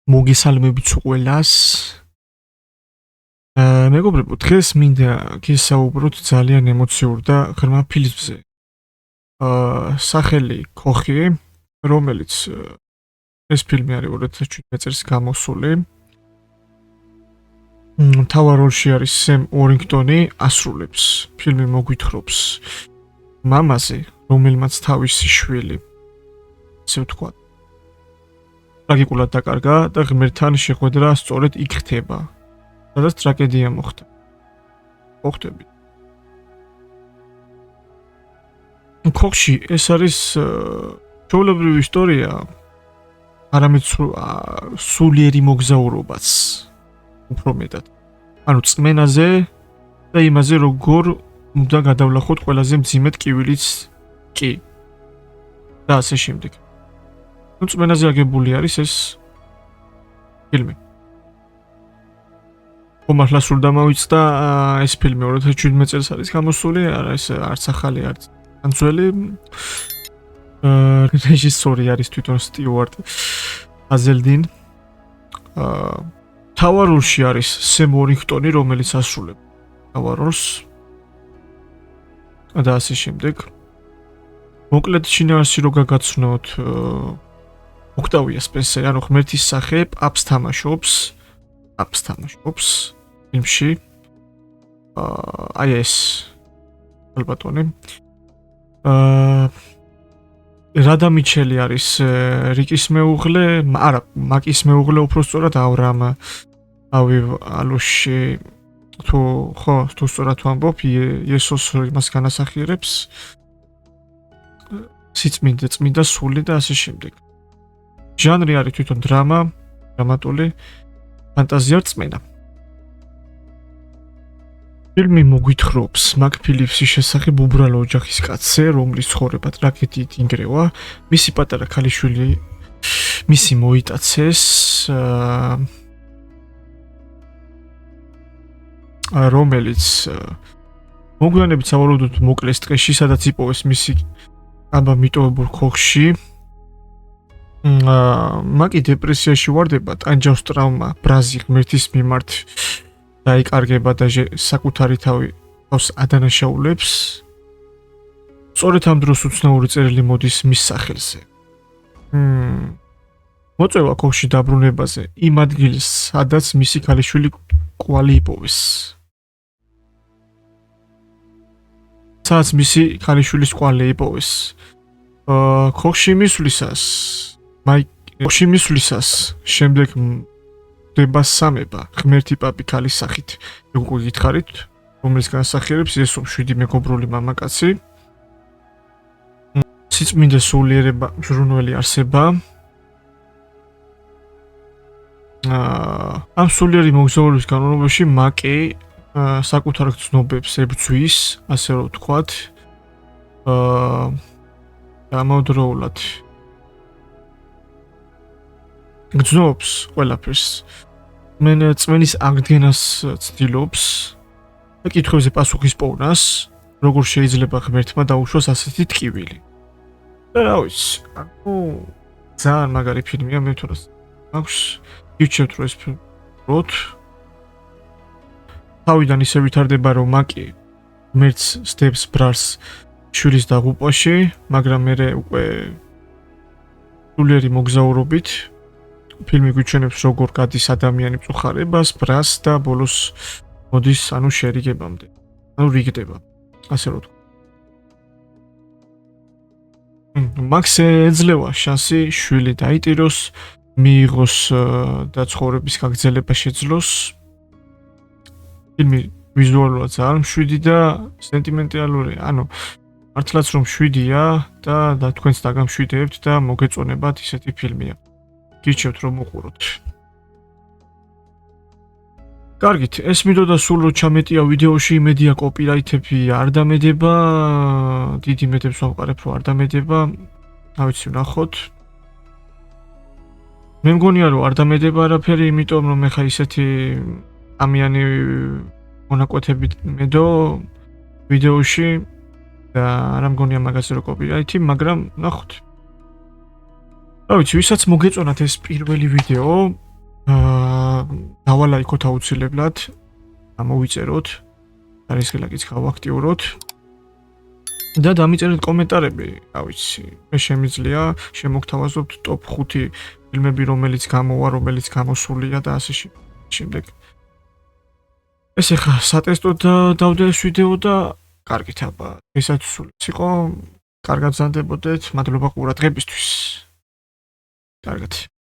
მოგესალმებით ყველას. მეგობრებო, დღეს მინდა გესაუბროთ ძალიან ემოციურ და ღრმა ფილმზე. სახელი ქოხი, რომელიც ეს ფილმი არის 2017 წელს გამოსული. მთავარ როლში არის სემ უორინგტონი, ასრულებს ფილმი მოგვითხრობს მამაზე, რომელმაც თავისი შვილი, ასე ვთქვათ, ტრაგიკულად დაკარგა და ღმერთთან შეხვედრა სწორედ იქ ხდება, სადაც ტრაგედია მოხდა. მოხდებით. ქოხში ეს არის ჩვეულებრივი ისტორია, არამედ სულიერი მოგზაურობაც უფრო მეტად. ანუ წმენაზე და იმაზე, როგორ უნდა გადავლახოთ ყველაზე მძიმე ტკივილიც კი. და ასე შემდეგ. წმენაზე აგებული არის ეს ფილმი. ხომახლა სულ დამავიწყდა ეს ფილმი 2017 წელს არის გამოსული, არა ეს არც ახალი არც ძველი. რეჟისორი არის თვითონ სტიუარტ აზელდინ. მთავარ როლში არის სემ უორინგტონი, რომელიც ასრულებს მთავარ როლს. და ასე შემდეგ. მოკლედ შინაარსი რო გაგაცნოთ, ოქტავია სპენსერი, ანუ ღმერთის სახე პაპს თამაშობს ფილმში. აი ეს ალბათონი. რადა მიჩელი არის რიკის მეუღლე, არა, მაკის მეუღლე უფრო სწორად ავრამ ალუში თუ სწორად ვამბობ, იესოს იმას განასახიერებს. სიწმინდე, წმინდა სული და ასე შემდეგ. ჟანრი არის თვითონ დრამა, დრამატული, ფანტაზია, რწმენა. ფილმი მოგვითხრობს მაკ ფილიპსის შესახებ უბრალო ოჯახის კაცზე, რომლის ცხოვრება ტრაგედიით ინგრევა. მისი პატარა ქალიშვილი მისი მოიტაცეს, რომელიც მოგვიანებით სავარაუდოდ მოკლეს ტყეში, სადაც იპოვეს მისი აბა მიტოვებულ ქოხში. მაკი დეპრესიაში ვარდება, ტანჯავს ტრავმა, ბრაზი ღმერთის მიმართ დაიკარგება და საკუთარი თავს ადანაშაულებს. სწორედ ამ დროს უცნაური წერილი მოდის მის სახელზე. მოწვევა ქოხში დაბრუნებაზე იმ ადგილს, სადაც მისი ქალიშვილი კვალი იპოვეს. სადაც მისი ქალიშვილის კვალი იპოვეს. ქოხში მისვლისას შემდეგ ხდება სამება ღმერთი პაპი ქალის სახით. უკვე გითხარით, რომელიც განასახიერებს იესოს 7 მეგობრული მამაკაცი. სიწმინდე სულიერება მზრუნველი არსება. ამ სულიერი მოგზაურობის განმავლობაში მაკი საკუთარ გრძნობებს ებრძვის, ასე რომ ვთქვათ, ამავდროულად გრძნობს ყველაფერს. წმენის აღდგენას ცდილობს და კითხვებზე პასუხის პოვნას, როგორ შეიძლება ღმერთმა დაუშვას ასეთი ტკივილი. და რა ვიცი, ძალიან მაგარი ფილმია, მე თვითონ აქვს გიჩვენებთ, რომ ეს ფილმი როდ თავიდან ისე ვითარდება, რომ მაკი ღმერთს სდებს ბრალს შვილის დაღუპვაში, მაგრამ მერე უკვე სულიერი მოგზაურობით ფილმი გვიჩვენებს, როგორ გადის ადამიანი მწუხარებას, ბრალს და ბოლოს მოდის შერიგებამდე. რიგდება, ასე რომ ვთქვა. მაკს ეძლევა შანსი შვილი დაიტიროს, მიიღოს და ცხოვრების გაგრძელება შეძლოს. ფილმი ვიზუალურად ძალიან მშვიდი და სენტიმენტალურია. ანუ მართლაც რომ მშვიდია და თქვენც დაგამშვიდეებთ და მოგეწონებათ, ისეთი ფილმია. გიჩვენებთ რომ უყუროთ. კარგით, ეს მინდოდა სულ რო ჩამეტია ვიდეოში, იმედია კოპირაითები არ დამედება, დიდ იმედებს ვამყარებ რომ არ დამედება. რა ვიცი, ვნახოთ. მე მგონია რომ არ დამედება არაფერი, იმიტომ რომ ეხა ისეთი ამიანი მონაკვეთებით მედო ვიდეოში და არ მგონია მაგაზე რომ კოპირაითი, მაგრამ ნახოთ. რა ვიცი, ვისაც მოგეწონათ ეს პირველი ვიდეო, დავალაიქოთ აუცილებლად. ამოვიწეროთ. არის გელაკიც გავაქტიუროთ. და დამიწერეთ კომენტარები, რა ვიცი. მე შემიძლია შემოგთავაზობთ ტოპ 5 ფილმები, რომელიც გამოვა, რომელიც გამოსულია და ასე შემდეგ. ეს ახლა სატესტოდ დავდე ეს ვიდეო და კარგით აბა. ესაც სულიც იყო. კარგად ზანდებოდეთ. მადლობა ყურადღებისთვის. კარგად.